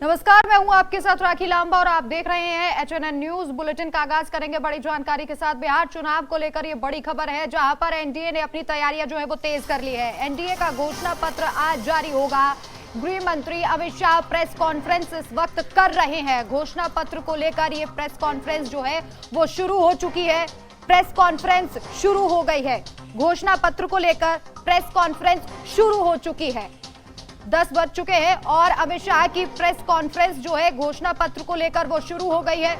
नमस्कार, मैं हूं आपके साथ राखी लांबा और आप देख रहे हैं HNN न्यूज। बुलेटिन का आगाज करेंगे बड़ी जानकारी के साथ। बिहार चुनाव को लेकर ये बड़ी खबर है, जहां पर एनडीए ने अपनी तैयारियां जो है वो तेज कर ली है। एनडीए का घोषणा पत्र आज जारी होगा। गृह मंत्री अमित शाह प्रेस कॉन्फ्रेंस इस वक्त कर रहे हैं। घोषणा पत्र को लेकर ये प्रेस कॉन्फ्रेंस जो है वो शुरू हो चुकी है। प्रेस कॉन्फ्रेंस शुरू हो गई है। घोषणा पत्र को लेकर प्रेस कॉन्फ्रेंस शुरू हो चुकी है। 10 बज चुके हैं और अमित शाह की प्रेस कॉन्फ्रेंस जो है घोषणा पत्र को लेकर वो शुरू हो गई है।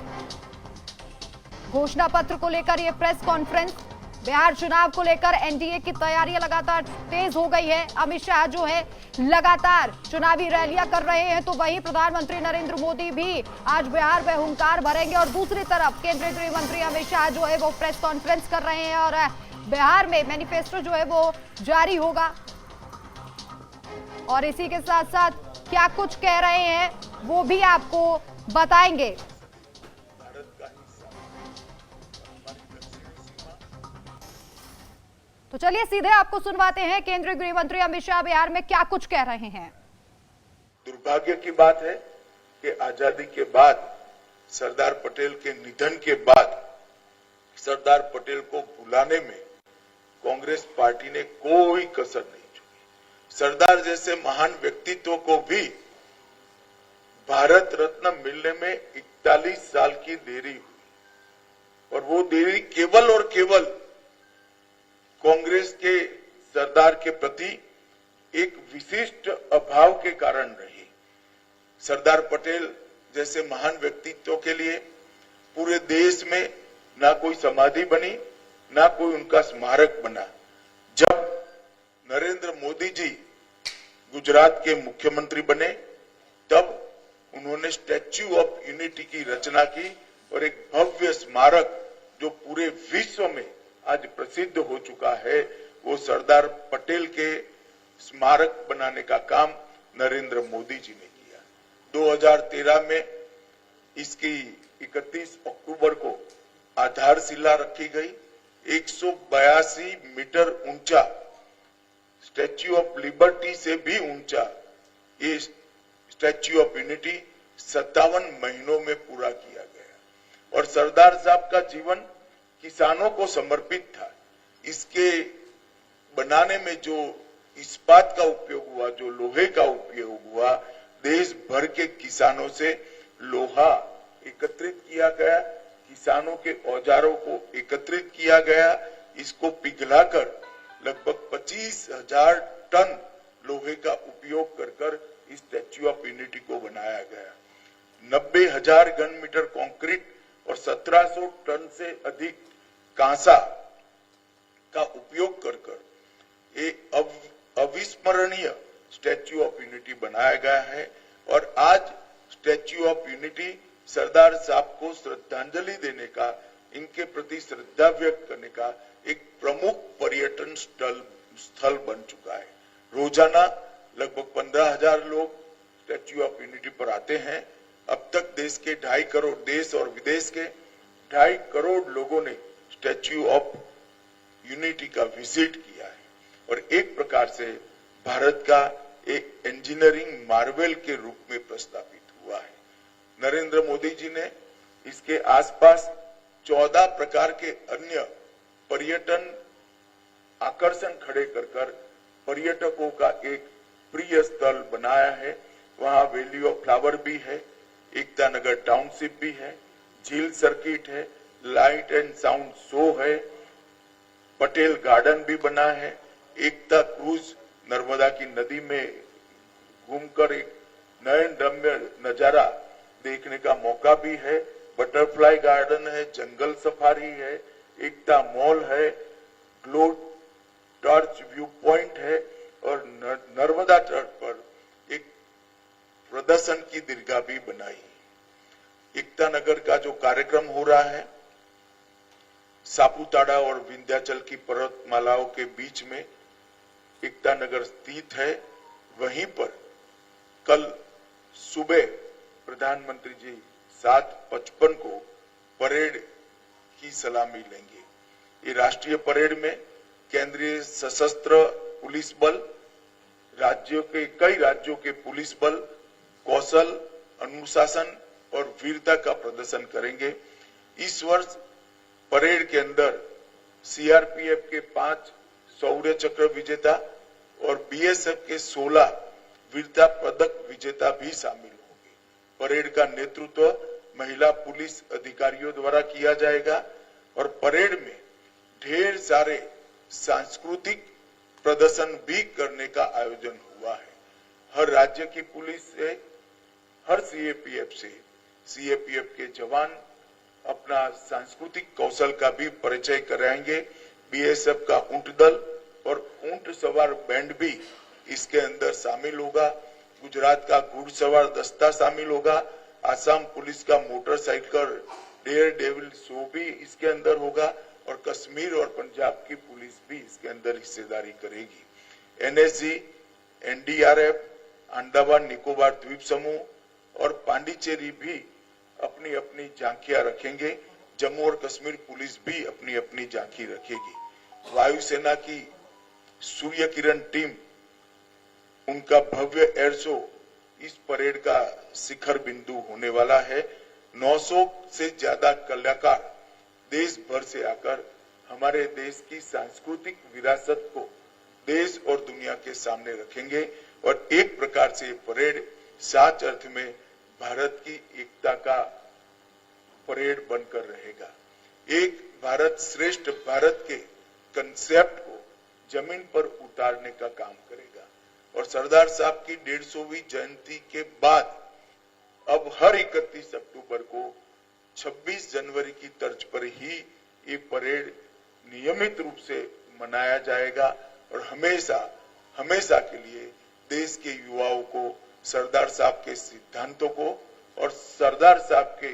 घोषणा पत्र को लेकर ये प्रेस कॉन्फ्रेंस, बिहार चुनाव को लेकर एनडीए की तैयारियां लगातार तेज हो गई है। अमित शाह जो है लगातार चुनावी रैलियां कर रहे हैं, तो वहीं प्रधानमंत्री नरेंद्र मोदी भी आज बिहार में हुंकार भरेंगे और दूसरी तरफ केंद्रीय गृह मंत्री अमित शाह जो है वो प्रेस कॉन्फ्रेंस कर रहे हैं और बिहार में मैनिफेस्टो जो है वो जारी होगा। और इसी के साथ साथ क्या कुछ कह रहे हैं वो भी आपको बताएंगे। तो चलिए सीधे आपको सुनवाते हैं केंद्रीय गृह मंत्री अमित शाह बिहार में क्या कुछ कह रहे हैं। दुर्भाग्य की बात है कि आजादी के बाद, सरदार पटेल के निधन के बाद, सरदार पटेल को भुलाने में कांग्रेस पार्टी ने कोई कसर नहीं। सरदार जैसे महान व्यक्तित्व को भी भारत रत्न मिलने में 41 साल की देरी हुई और वो देरी केवल और केवल कांग्रेस के सरदार के प्रति एक विशिष्ट अभाव के कारण रही। सरदार पटेल जैसे महान व्यक्तित्व के लिए पूरे देश में ना कोई समाधि बनी, ना कोई उनका स्मारक बना। जब नरेंद्र मोदी जी गुजरात के मुख्यमंत्री बने, तब उन्होंने स्टैच्यू ऑफ यूनिटी की रचना की और एक भव्य स्मारक जो पूरे विश्व में आज प्रसिद्ध हो चुका है, वो सरदार पटेल के स्मारक बनाने का काम नरेंद्र मोदी जी ने किया। 2013 में इसकी 31 अक्टूबर को आधारशिला रखी गई। 182 मीटर ऊंचा, स्टैच्यू ऑफ लिबर्टी से भी ऊंचा ये स्टैच्यू ऑफ यूनिटी 57 महीनों में पूरा किया गया। और सरदार साहब का जीवन किसानों को समर्पित था। इसके बनाने में जो इस्पात का उपयोग हुआ, जो लोहे का उपयोग हुआ, देश भर के किसानों से लोहा एकत्रित किया गया, किसानों के औजारों को एकत्रित किया गया, इसको पिघलाकर लगभग 25,000 टन लोहे का उपयोग कर इस स्टैच्यू ऑफ यूनिटी को बनाया गया। 90,000 घन मीटर कंक्रीट और 1700 टन से अधिक कांसा का उपयोग कर एक अविस्मरणीय स्टैच्यू ऑफ यूनिटी बनाया गया है। और आज स्टैच्यू ऑफ यूनिटी सरदार साहब को श्रद्धांजलि देने का, इनके प्रति श्रद्धा व्यक्त करने का एक प्रमुख पर्यटन स्थल बन चुका है। रोजाना लगभग 15,000 लोग स्टैच्यू ऑफ यूनिटी पर आते हैं। अब तक देश के 2.5 करोड़, देश और विदेश के 2.5 करोड़ लोगों ने स्टैच्यू ऑफ यूनिटी का विजिट किया है और एक प्रकार से भारत का एक इंजीनियरिंग मार्वेल के रूप में प्रस्तावित हुआ है। नरेंद्र मोदी जी ने इसके आसपास 14 प्रकार के अन्य पर्यटन आकर्षण खड़े कर पर्यटकों का एक प्रिय स्थल बनाया है। वहां वैली ऑफ फ्लावर भी है, एकता नगर टाउनशिप भी है, झील सर्किट है, लाइट एंड साउंड शो है, पटेल गार्डन भी बना है, एकता क्रूज नर्मदा की नदी में घूमकर एक नयन रम्य नजारा देखने का मौका भी है, बटरफ्लाई गार्डन है, जंगल सफारी है, एकता मॉल है, ग्लो टॉर्च व्यू पॉइंट है और नर्मदा तट पर एक प्रदर्शन की दीर्घा भी बनाई। एकता नगर का जो कार्यक्रम हो रहा है, सापुतारा और विंध्याचल की पर्वतमालाओं के बीच में एकता नगर स्थित है। वहीं पर कल सुबह प्रधानमंत्री जी 7:55 को परेड की सलामी लेंगे। ये राष्ट्रीय परेड में केंद्रीय सशस्त्र पुलिस बल, कई राज्यों के पुलिस बल, कौशल अनुशासन और वीरता का प्रदर्शन करेंगे। इस वर्ष परेड के अंदर सीआरपीएफ के 5 शौर्य चक्र विजेता और बीएसएफ के 16 वीरता पदक विजेता भी शामिल होंगे। परेड का नेतृत्व महिला पुलिस अधिकारियों द्वारा किया जाएगा और परेड में ढेर सारे सांस्कृतिक प्रदर्शन भी करने का आयोजन हुआ है। हर राज्य की पुलिस से, हर सीएपीएफ के जवान अपना सांस्कृतिक कौशल का भी परिचय कराएंगे। बीएसएफ का ऊंट दल और ऊंट सवार बैंड भी इसके अंदर शामिल होगा। गुजरात का घुड़सवार दस्ता शामिल होगा। आसाम पुलिस का मोटरसाइकिल डेयर डेविल शो भी इसके अंदर होगा और कश्मीर और पंजाब की पुलिस भी इसके अंदर हिस्सेदारी करेगी। एनएसजी, एनडीआरएफ, अंडमान निकोबार द्वीप समूह और पांडिचेरी भी अपनी अपनी झांकियां रखेंगे। जम्मू और कश्मीर पुलिस भी अपनी अपनी झांकी रखेगी। वायुसेना की सूर्य किरण टीम, उनका भव्य एयर शो इस परेड का शिखर बिंदु होने वाला है। 900 से ज्यादा कलाकार देश भर से आकर हमारे देश की सांस्कृतिक विरासत को देश और दुनिया के सामने रखेंगे और एक प्रकार से ये परेड सच अर्थ में भारत की एकता का परेड बनकर रहेगा। एक भारत श्रेष्ठ भारत के कंसेप्ट को जमीन पर उतारने का काम करेगा और सरदार साहब की 150वीं जयंती के बाद अब हर 31 अक्टूबर को 26 जनवरी की तर्ज पर ही ये परेड नियमित रूप से मनाया जाएगा और हमेशा के लिए देश के युवाओं को सरदार साहब के सिद्धांतों को और सरदार साहब के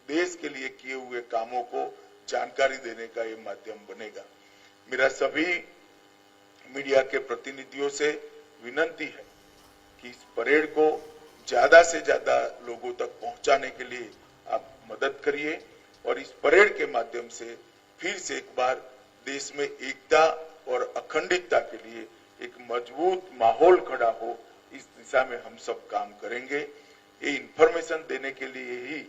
देश के लिए किए हुए कामों को जानकारी देने का ये माध्यम बनेगा। मेरा सभी मीडिया के प्रतिनिधियों से विनती है कि इस परेड को ज्यादा से ज्यादा लोगों तक पहुंचाने के लिए आप मदद करिए और इस परेड के माध्यम से फिर से एक बार देश में एकता और अखंडता के लिए एक मजबूत माहौल खड़ा हो, इस दिशा में हम सब काम करेंगे। ये इंफॉर्मेशन देने के लिए ही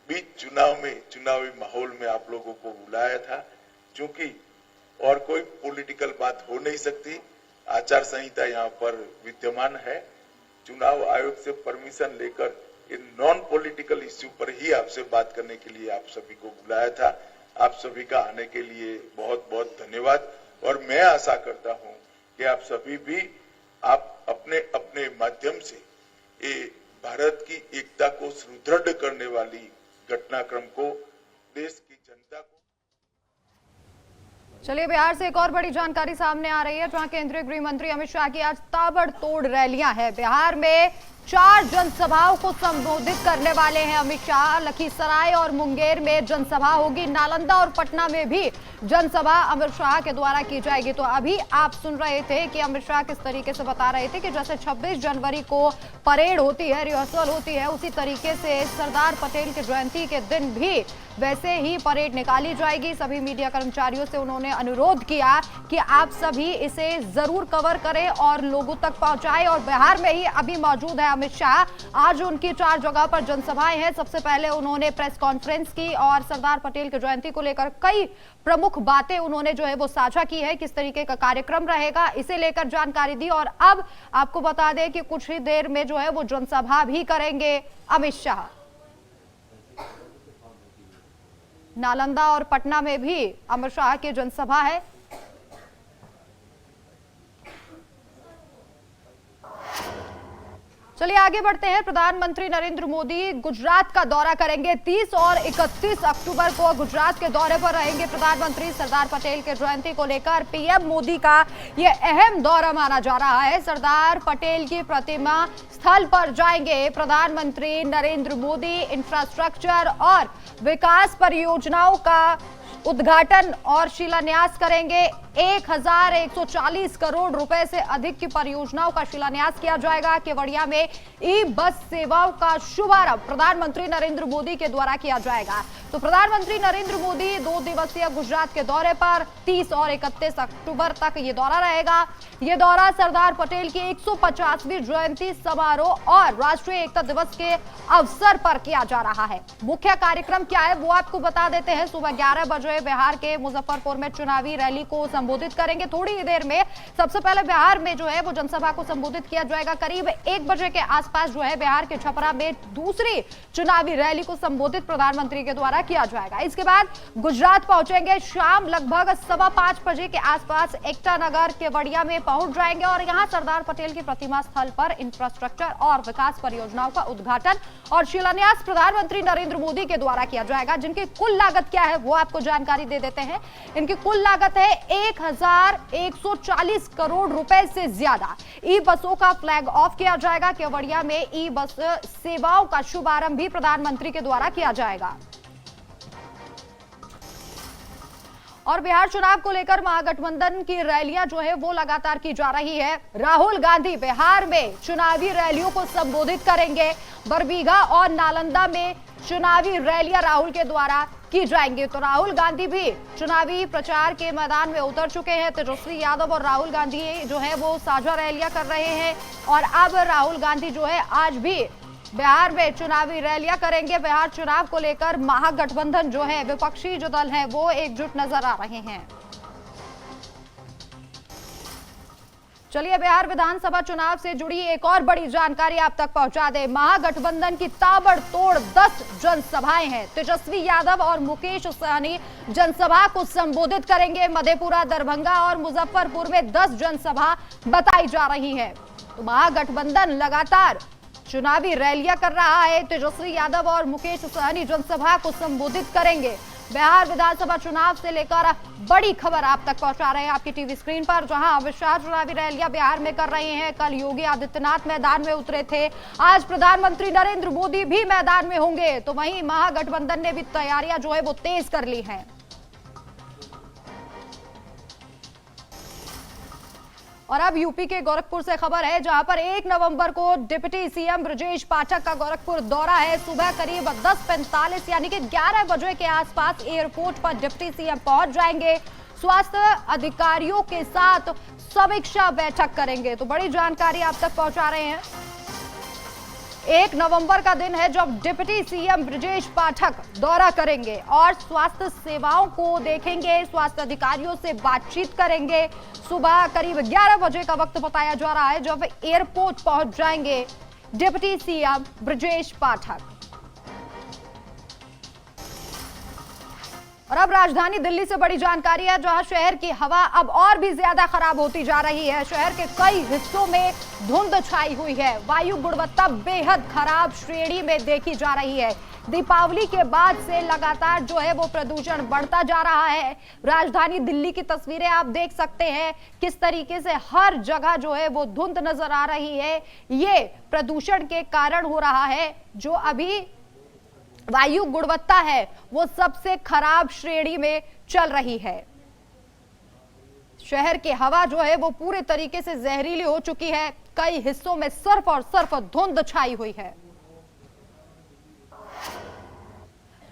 बीच चुनावी माहौल में आप लोगों को बुलाया था, क्योंकि और कोई पॉलिटिकल बात हो नहीं सकती। आचार संहिता यहाँ पर विद्यमान है। चुनाव आयोग से परमिशन लेकर इन नॉन पॉलिटिकल इश्यू पर ही आपसे बात करने के लिए आप सभी को बुलाया था। आप सभी का आने के लिए बहुत बहुत धन्यवाद और मैं आशा करता हूँ कि आप सभी भी आप अपने अपने माध्यम से ये भारत की एकता को सुदृढ़ करने वाली घटनाक्रम को देश की जनता को। चलिए, बिहार से एक और बड़ी जानकारी सामने आ रही है, जहां केंद्रीय गृह मंत्री अमित शाह की आज ताबड़तोड़ रैलियां हैं। बिहार में 4 जनसभाओं को संबोधित करने वाले हैं अमित शाह। लखीसराय और मुंगेर में जनसभा होगी, नालंदा और पटना में भी जनसभा अमित शाह के द्वारा की जाएगी। तो अभी आप सुन रहे थे कि अमित शाह किस तरीके से बता रहे थे कि जैसे 26 जनवरी को परेड होती है, रिहर्सल होती है, उसी तरीके से सरदार पटेल की जयंती के दिन भी वैसे ही परेड निकाली जाएगी। सभी मीडिया कर्मचारियों से उन्होंने अनुरोध किया कि आप सभी इसे जरूर कवर करें और लोगों तक पहुंचाएं। और बिहार में ही अभी मौजूद है अमित शाह। आज उनकी 4 जगह पर जनसभाएं हैं। सबसे पहले उन्होंने प्रेस कॉन्फ्रेंस की और सरदार पटेल की जयंती को लेकर कई प्रमुख बातें उन्होंने जो है वो साझा की है। किस तरीके का कार्यक्रम रहेगा इसे लेकर जानकारी दी। और अब आपको बता दें कि कुछ ही देर में जो है वो जनसभा भी करेंगे अमित शाह। नालंदा और पटना में भी अमित शाह की जनसभा है। चलिए आगे बढ़ते हैं। प्रधानमंत्री नरेंद्र मोदी गुजरात का दौरा करेंगे। 30 और 31 अक्टूबर को गुजरात के दौरे पर रहेंगे प्रधानमंत्री। सरदार पटेल के जयंती को लेकर पीएम मोदी का यह अहम दौरा माना जा रहा है। सरदार पटेल की प्रतिमा स्थल पर जाएंगे प्रधानमंत्री नरेंद्र मोदी। इंफ्रास्ट्रक्चर और विकास परियोजनाओं का उद्घाटन और शिलान्यास करेंगे। 1140 करोड़ रुपए से अधिक की परियोजनाओं का शिलान्यास किया जाएगा। केवड़िया में ई बस सेवाओं का शुभारंभ प्रधानमंत्री नरेंद्र मोदी के द्वारा किया जाएगा। तो प्रधानमंत्री नरेंद्र मोदी 2 दिवसीय गुजरात के दौरे पर 30 और 31 अक्टूबर तक ये दौरा रहेगा। ये दौरा सरदार पटेल की 150वीं जयंती समारोह और राष्ट्रीय एकता दिवस के अवसर पर किया जा रहा है। मुख्य कार्यक्रम क्या है वो आपको बता देते हैं। सुबह 11 बजे बिहार के मुजफ्फरपुर में चुनावी रैली को संबोधित करेंगे। थोड़ी ही देर में सबसे पहले बिहार में जो है वो जनसभा को संबोधित किया जाएगा। करीब 1 बजे के आसपास जो है बिहार के छपरा में दूसरी चुनावी रैली को संबोधित प्रधानमंत्री के द्वारा किया जाएगा। इसके बाद गुजरात पहुंचेंगे। शाम लगभग 5:15 बजे के आसपास एकता नगर केवड़िया में पहुंच जाएंगे और यहां सरदार पटेल की प्रतिमा स्थल पर इंफ्रास्ट्रक्चर और विकास परियोजनाओं का उद्घाटन और शिलान्यास प्रधानमंत्री नरेंद्र मोदी के द्वारा किया जाएगा। जिनकी कुल लागत क्या है वो आपको जानकारी दे देते हैं। इनकी कुल लागत है 1140 करोड़ रुपए से ज्यादा। ई बसों का फ्लैग ऑफ किया जाएगा। केवड़िया में ई बस सेवाओं का शुभारंभ भी प्रधानमंत्री के द्वारा किया जाएगा। और बिहार चुनाव को लेकर महागठबंधन की रैलियां जो है वो लगातार की जा रही है। राहुल गांधी बिहार में चुनावी रैलियों को संबोधित करेंगे। बरबीघा और नालंदा में चुनावी रैलियां राहुल के द्वारा की जाएंगी। तो राहुल गांधी भी चुनावी प्रचार के मैदान में उतर चुके हैं। तेजस्वी यादव और राहुल गांधी जो है वो साझा रैलियां कर रहे हैं और अब राहुल गांधी जो है आज भी बिहार में चुनावी रैलियां करेंगे। बिहार चुनाव को लेकर महागठबंधन जो है विपक्षी जो दल हैं वो एकजुट नजर आ रहे हैं। चलिए बिहार विधानसभा चुनाव से जुड़ी एक और बड़ी जानकारी आप तक पहुंचा दे। महागठबंधन की ताबड़तोड़ 10 जनसभाएं हैं। तेजस्वी यादव और मुकेश सहनी जनसभा को संबोधित करेंगे। मधेपुरा, दरभंगा और मुजफ्फरपुर में 10 जनसभा बताई जा रही है। तो महागठबंधन लगातार चुनावी रैलियां कर रहा है। तेजस्वी यादव और मुकेश सहनी जनसभा को संबोधित करेंगे। बिहार विधानसभा चुनाव से लेकर बड़ी खबर आप तक पहुंचा रहे हैं आपकी टीवी स्क्रीन पर, जहां अमित शाह चुनावी रैलियां बिहार में कर रहे हैं। कल योगी आदित्यनाथ मैदान में उतरे थे। आज प्रधानमंत्री नरेंद्र मोदी भी मैदान में होंगे। तो वहीं महागठबंधन ने भी तैयारियां जो है वो तेज कर ली है। और अब यूपी के गोरखपुर से खबर है, जहां पर 1 नवंबर को डिप्टी सीएम ब्रजेश पाठक का गोरखपुर दौरा है। सुबह करीब 10:45 यानी कि 11 बजे के आसपास एयरपोर्ट पर डिप्टी सीएम पहुंच जाएंगे। स्वास्थ्य अधिकारियों के साथ समीक्षा बैठक करेंगे। तो बड़ी जानकारी आप तक पहुंचा रहे हैं। 1 नवंबर का दिन है जब डिप्टी सीएम ब्रजेश पाठक दौरा करेंगे और स्वास्थ्य सेवाओं को देखेंगे, स्वास्थ्य अधिकारियों से बातचीत करेंगे। सुबह करीब 11 बजे का वक्त बताया जा रहा है जब एयरपोर्ट पहुंच जाएंगे डिप्टी सीएम ब्रजेश पाठक। और अब राजधानी दिल्ली से बड़ी जानकारी है, जहां शहर की हवा अब और भी ज्यादा खराब होती जा रही है। शहर के कई हिस्सों में धुंध छाई हुई है। वायु गुणवत्ता बेहद खराब श्रेणी में देखी जा रही है। दीपावली के बाद से लगातार जो है वो प्रदूषण बढ़ता जा रहा है। राजधानी दिल्ली की तस्वीरें आप देख सकते हैं किस तरीके से हर जगह जो है वो धुंध नजर आ रही है। ये प्रदूषण के कारण हो रहा है। जो अभी वायु गुणवत्ता है वो सबसे खराब श्रेणी में चल रही है। शहर की हवा जो है वो पूरे तरीके से जहरीली हो चुकी है। कई हिस्सों में सिर्फ और सिर्फ धुंध छाई हुई है।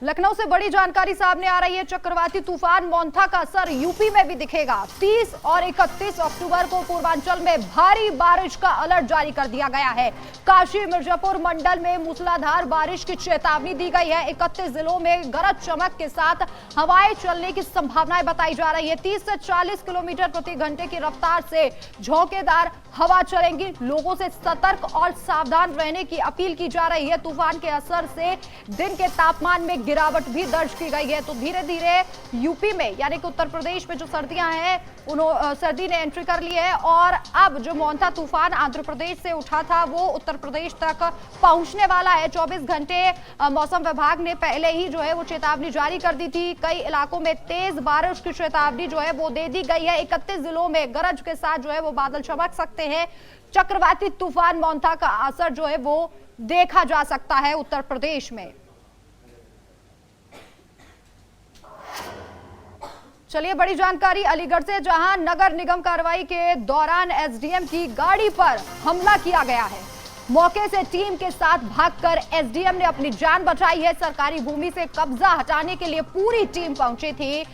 लखनऊ से बड़ी जानकारी सामने आ रही है। चक्रवाती तूफान मोंथा का असर यूपी में भी दिखेगा। 30 और 31 अक्टूबर को पूर्वांचल में भारी बारिश का अलर्ट जारी कर दिया गया है। काशी मिर्जापुर मंडल में मूसलाधार बारिश की चेतावनी दी गई है। 31 जिलों में गरज चमक के साथ हवाएं चलने की संभावनाएं बताई जा रही है। 30 से 40 किलोमीटर प्रति घंटे की रफ्तार से झोंकेदार हवा चलेंगी। लोगों से सतर्क और सावधान रहने की अपील की जा रही है। तूफान के असर से दिन के तापमान में गिरावट भी दर्ज की गई है। तो धीरे धीरे यूपी में यानी कि उत्तर प्रदेश में जो सर्दियां हैं सर्दी ने एंट्री कर ली है और अब जो मोंथा तूफान आंध्र प्रदेश से उठा था वो उत्तर प्रदेश तक पहुंचने वाला है। 24 घंटे मौसम विभाग ने पहले ही जो है वो चेतावनी जारी कर दी थी। कई इलाकों में तेज बारिश की चेतावनी जो है वो दे दी गई है। 31 जिलों में गरज के साथ जो है वो बादल चमक सकते हैं। चक्रवाती तूफान मोंथा का असर जो है वो देखा जा सकता है उत्तर प्रदेश में। चलिए, बड़ी जानकारी अलीगढ़ से, जहां नगर निगम कार्रवाई के दौरान एसडीएम की गाड़ी पर हमला किया गया है। मौके से टीम के साथ भागकर एसडीएम ने अपनी जान बचाई है। सरकारी भूमि से कब्जा हटाने के लिए पूरी टीम पहुंची थी।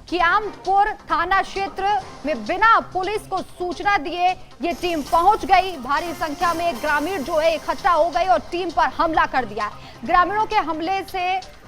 क्यामपुर थाना क्षेत्र में बिना पुलिस को सूचना दिए ये टीम पहुंच गई। भारी संख्या में ग्रामीण जो है इकट्ठा हो गए और टीम पर हमला कर दिया। ग्रामीणों के हमले से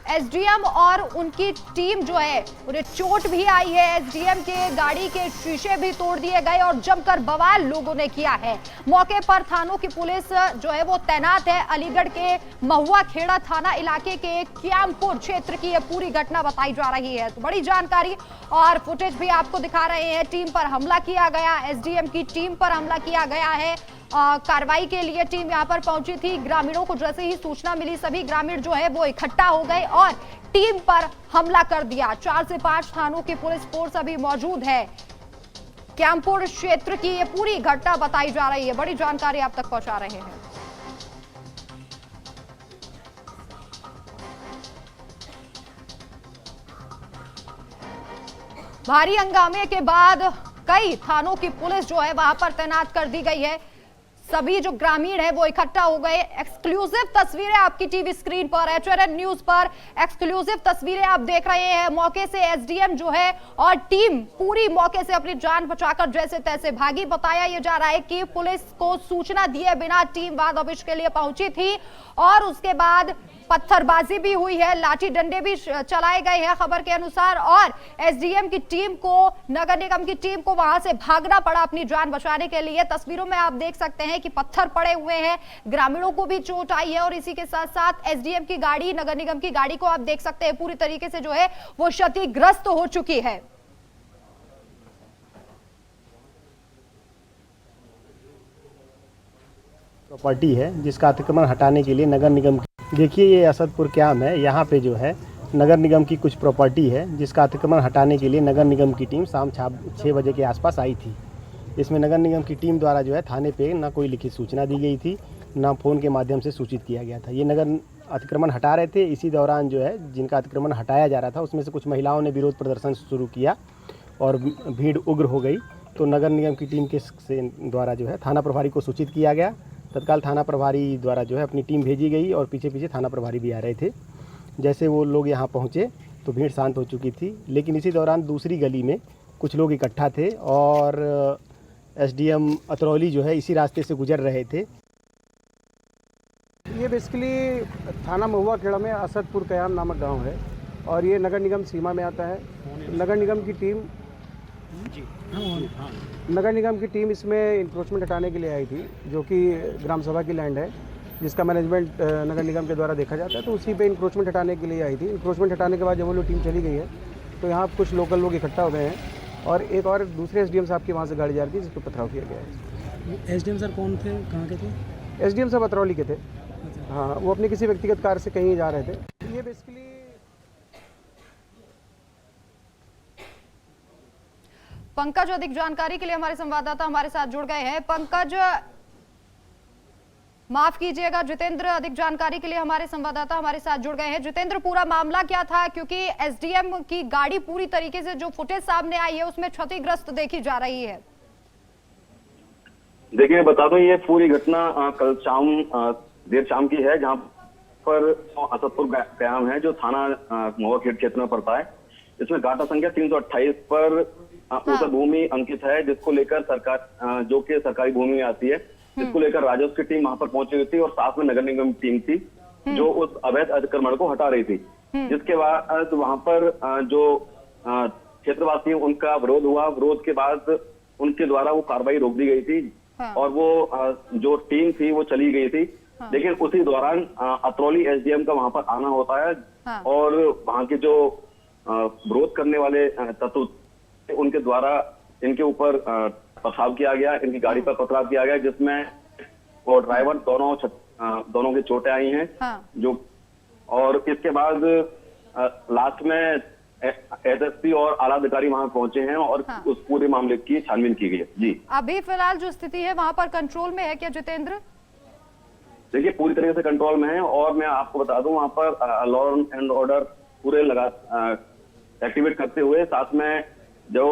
एसडीएम और उनकी टीम जो है उन्हें चोट भी आई है। एसडीएम के गाड़ी के शीशे भी तोड़ दिए गए और जमकर बवाल लोगों ने किया है। मौके पर थानों की पुलिस जो है वो तैनात है। अलीगढ़ के महुआ खेड़ा थाना इलाके के क्यामपुर क्षेत्र की यह पूरी घटना बताई जा रही है। तो बड़ी जानकारी और फुटेज भी आपको दिखा रहे हैं। टीम पर हमला किया गया, एसडीएम की टीम पर हमला किया गया है। कार्रवाई के लिए टीम यहां पर पहुंची थी। ग्रामीणों को जैसे ही सूचना मिली, सभी ग्रामीण जो है वो इकट्ठा हो गए और टीम पर हमला कर दिया। 4 से 5 थानों की पुलिस फोर्स अभी मौजूद है। क्यामपुर क्षेत्र की ये पूरी घटना बताई जा रही है। बड़ी जानकारी आप तक पहुंचा रहे हैं। भारी हंगामे के बाद कई थानों की पुलिस जो है वहां पर तैनात कर दी गई है। सभी जो ग्रामीण है वो इकट्ठा हो गए। एक्सक्लूसिव तस्वीरें आपकी टीवी स्क्रीन पर, एचएनएन न्यूज पर एक्सक्लूसिव तस्वीरें आप देख रहे हैं। मौके से एसडीएम जो है और टीम पूरी मौके से अपनी जान बचाकर जैसे तैसे भागी। बताया यह जा रहा है कि पुलिस को सूचना दिए बिना टीम वाद अविश के लिए पहुंची थी और उसके बाद पत्थरबाजी भी हुई है, लाठी डंडे भी चलाए गए हैं खबर के अनुसार। और एसडीएम की टीम को, नगर निगम की टीम को वहां से भागना पड़ा अपनी जान बचाने के लिए। तस्वीरों में आप देख सकते हैं कि पत्थर पड़े हुए हैं, ग्रामीणों को भी चोट आई है और इसी के साथ साथ एसडीएम की गाड़ी, नगर निगम की गाड़ी को आप देख सकते हैं पूरी तरीके से जो है वो क्षतिग्रस्त हो चुकी है। प्रॉपर्टी है जिसका अतिक्रमण हटाने के लिए नगर निगम, देखिए ये असदपुर क्याम है। यहाँ पे जो है नगर निगम की कुछ प्रॉपर्टी है जिसका अतिक्रमण हटाने के लिए नगर निगम की टीम शाम 6 बजे के आसपास आई थी। इसमें नगर निगम की टीम द्वारा जो है थाने पे ना कोई लिखित सूचना दी गई थी, ना फ़ोन के माध्यम से सूचित किया गया था। ये नगर अतिक्रमण हटा रहे थे। इसी दौरान जो है जिनका अतिक्रमण हटाया जा रहा था उसमें से कुछ महिलाओं ने विरोध प्रदर्शन शुरू किया और भीड़ उग्र हो गई। तो नगर निगम की टीम के द्वारा जो है थाना प्रभारी को सूचित किया गया। तत्काल थाना प्रभारी द्वारा जो है अपनी टीम भेजी गई और पीछे पीछे थाना प्रभारी भी आ रहे थे। जैसे वो लोग यहाँ पहुँचे तो भीड़ शांत हो चुकी थी, लेकिन इसी दौरान दूसरी गली में कुछ लोग इकट्ठा थे और एसडीएम अतरौली जो है इसी रास्ते से गुजर रहे थे। ये बेसिकली थाना महुआ खेड़ा में असदपुर कयाम नामक गांव है और ये नगर निगम सीमा में आता है। नगर निगम की टीम इसमें इंक्रोचमेंट हटाने के लिए आई थी, जो कि ग्राम सभा की लैंड है जिसका मैनेजमेंट नगर निगम के द्वारा देखा जाता है। तो उसी पे इंक्रोचमेंट हटाने के लिए आई थी। इंक्रोचमेंट हटाने के बाद जब वो लोग टीम चली गई है तो यहाँ कुछ लोकल लोग इकट्ठा हो गए हैं और एक और दूसरे एसडीएम साहब की वहाँ से गाड़ी जा रही थी जिस पर पथराव किया गया है। एसडीएम सर कौन थे, कहाँ के थे? एसडीएम साहब अतरौली के थे। हाँ, वो अपने किसी व्यक्तिगत कार्य से कहीं जा रहे थे। ये बेसिकली पंकज, अधिक जानकारी के लिए हमारे संवाददाता हमारे साथ जुड़ गए हैं। पंकज, माफ कीजिएगा जितेंद्र, अधिक जानकारी के लिए हमारे संवाददाता हमारे साथ जुड़ गए हैं। जितेंद्र, पूरा मामला क्या था, क्योंकि एसडीएम की गाड़ी पूरी तरीके से जो फुटेज सामने आई है उसमें क्षतिग्रस्त देखी जा रही है। देखिए बता दो, ये पूरी घटना कल शाम देर शाम की है, जहां पर असदपुर कयाम है जो थाना महुआ खेड़ क्षेत्र में पड़ता है। इसमें गाटा संख्या 328 पर ऊसर भूमि अंकित है, जिसको लेकर सरकार, जो कि सरकारी भूमि में आती है, जिसको लेकर राजस्व की टीम वहां पर पहुंची हुई थी और साथ में नगर निगम टीम थी जो उस अवैध अतिक्रमण को हटा रही थी। जिसके बाद वहां पर जो क्षेत्रवासी उनका विरोध हुआ। विरोध के बाद उनके द्वारा वो कार्रवाई रोक दी गई थी और वो जो टीम थी वो चली गई थी। लेकिन उसी दौरान अतरौली एसडीएम का वहां पर आना होता है और वहां के जो विरोध करने वाले तत्व उनके द्वारा इनके ऊपर पथराव किया गया, इनकी गाड़ी पर पथराव किया गया, जिसमें वो ड्राइवर दोनों की चोटें आई हैं। जो और इसके बाद लास्ट में एसएसपी और आला अधिकारी वहां पहुंचे हैं और उस पूरे मामले की छानबीन की गई है। जी, अभी फिलहाल जो स्थिति है वहां पर कंट्रोल में है क्या जितेंद्र? देखिए पूरी तरीके से कंट्रोल में है और मैं आपको बता दूं वहां पर लॉ एंड ऑर्डर पूरे एक्टिवेट करते हुए, साथ में जो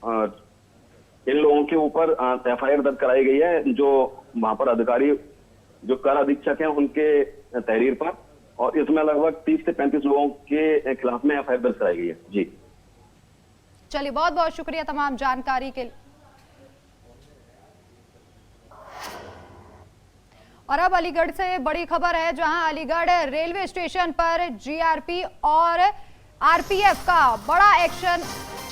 इन लोगों के ऊपर एफआईआर दर्ज कराई गई है, जो वहां पर अधिकारी जो कर अधीक्षक हैं उनके तहरीर पर, और इसमें लगभग 30 से 35 लोगों के खिलाफ में एफआईआर दर्ज कराई गई है। जी चलिए, बहुत बहुत शुक्रिया तमाम जानकारी के लिए। और अब अलीगढ़ से बड़ी खबर है, जहां अलीगढ़ रेलवे स्टेशन पर जीआरपी और आरपीएफ का बड़ा एक्शन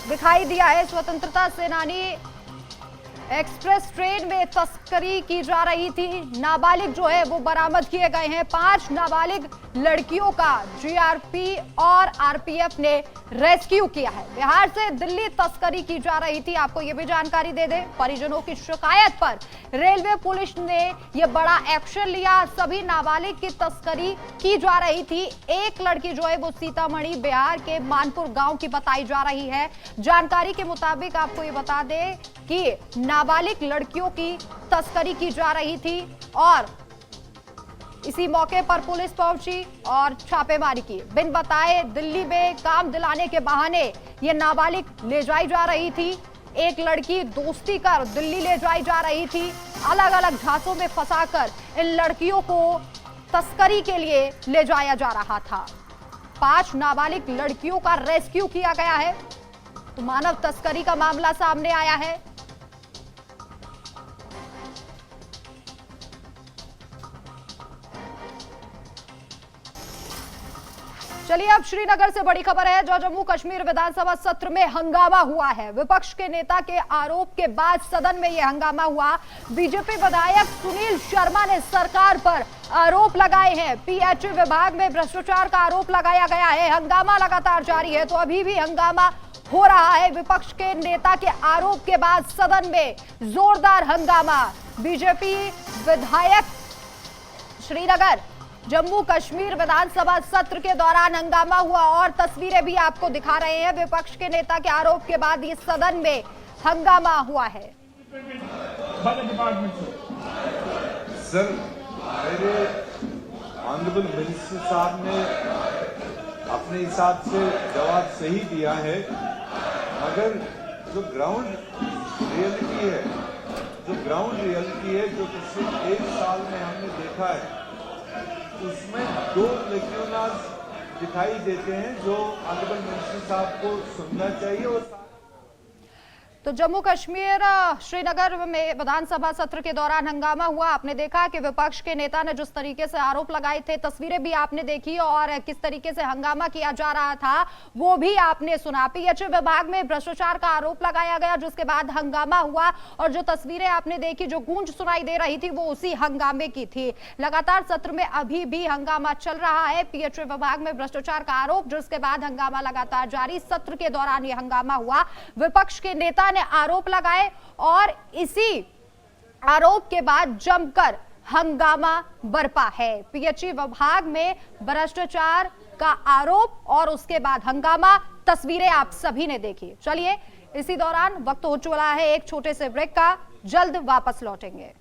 दिखाई दिया है। स्वतंत्रता सेनानी एक्सप्रेस ट्रेन में तस्करी की जा रही थी। नाबालिग जो है वो बरामद किए गए हैं। 5 नाबालिग लड़कियों का जीआरपी और आरपीएफ ने रेस्क्यू किया है। बिहार से दिल्ली तस्करी की जा रही थी। आपको ये भी जानकारी दे दें, परिजनों की शिकायत पर रेलवे पुलिस ने ये बड़ा एक्शन लिया। सभी नाबालिग की तस्करी की जा रही थी। एक लड़की जो है वो सीतामढ़ी बिहार के मानपुर गांव की बताई जा रही है। जानकारी के मुताबिक आपको ये बता दें कि नाबालिग लड़कियों की तस्करी की जा रही थी और इसी मौके पर पुलिस पहुंची और छापेमारी की। बिन बताए दिल्ली में काम दिलाने के बहाने ये नाबालिग ले जाई जा रही थी। एक लड़की दोस्ती कर दिल्ली ले जाई जा रही थी। अलग अलग झांसों में फंसाकर इन लड़कियों को तस्करी के लिए ले जाया जा रहा था। 5 नाबालिग लड़कियों का रेस्क्यू किया गया है। तो मानव तस्करी का मामला सामने आया है। चलिए, अब श्रीनगर से बड़ी खबर है, जो जम्मू कश्मीर विधानसभा सत्र में हंगामा हुआ है। विपक्ष के नेता के आरोप के बाद सदन में यह हंगामा हुआ। बीजेपी विधायक सुनील शर्मा ने सरकार पर आरोप लगाए हैं। पीएचई विभाग में भ्रष्टाचार का आरोप लगाया गया है। हंगामा लगातार जारी है, तो अभी भी हंगामा हो रहा है। विपक्ष के नेता के आरोप के बाद सदन में जोरदार हंगामा। बीजेपी विधायक श्रीनगर जम्मू कश्मीर विधानसभा सत्र के दौरान हंगामा हुआ और तस्वीरें भी आपको दिखा रहे हैं। विपक्ष के नेता के आरोप के बाद इस सदन में हंगामा हुआ है। सर, मेरे ऑनरेबल मिनिस्टर साहब ने अपने हिसाब से जवाब सही दिया है, मगर जो ग्राउंड रियलिटी है जो पिछले 1 साल में हमने देखा है, उसमें 2 लेक्यूनाज दिखाई देते हैं जो ऑनरेबल मिनिस्टर साहब को सुनना चाहिए। और तो जम्मू कश्मीर श्रीनगर में विधानसभा सत्र के दौरान हंगामा हुआ। आपने देखा कि विपक्ष के नेता ने जिस तरीके से आरोप लगाए थे, तस्वीरें भी आपने देखी और किस तरीके से हंगामा किया जा रहा था वो भी आपने सुना। पीएचई विभाग में भ्रष्टाचार का आरोप लगाया गया, जिसके बाद हंगामा हुआ और जो तस्वीरें आपने देखी, जो गूंज सुनाई दे रही थी, वो उसी हंगामे की थी। लगातार सत्र में अभी भी हंगामा चल रहा है। पीएचई विभाग में भ्रष्टाचार का आरोप, जिसके बाद हंगामा लगातार जारी। सत्र के दौरान यह हंगामा हुआ। विपक्ष के नेता ने आरोप लगाए और इसी आरोप के बाद जमकर हंगामा बरपा है। पीएचई विभाग में भ्रष्टाचार का आरोप और उसके बाद हंगामा, तस्वीरें आप सभी ने देखी। चलिए, इसी दौरान वक्त हो चुका है एक छोटे से ब्रेक का, जल्द वापस लौटेंगे।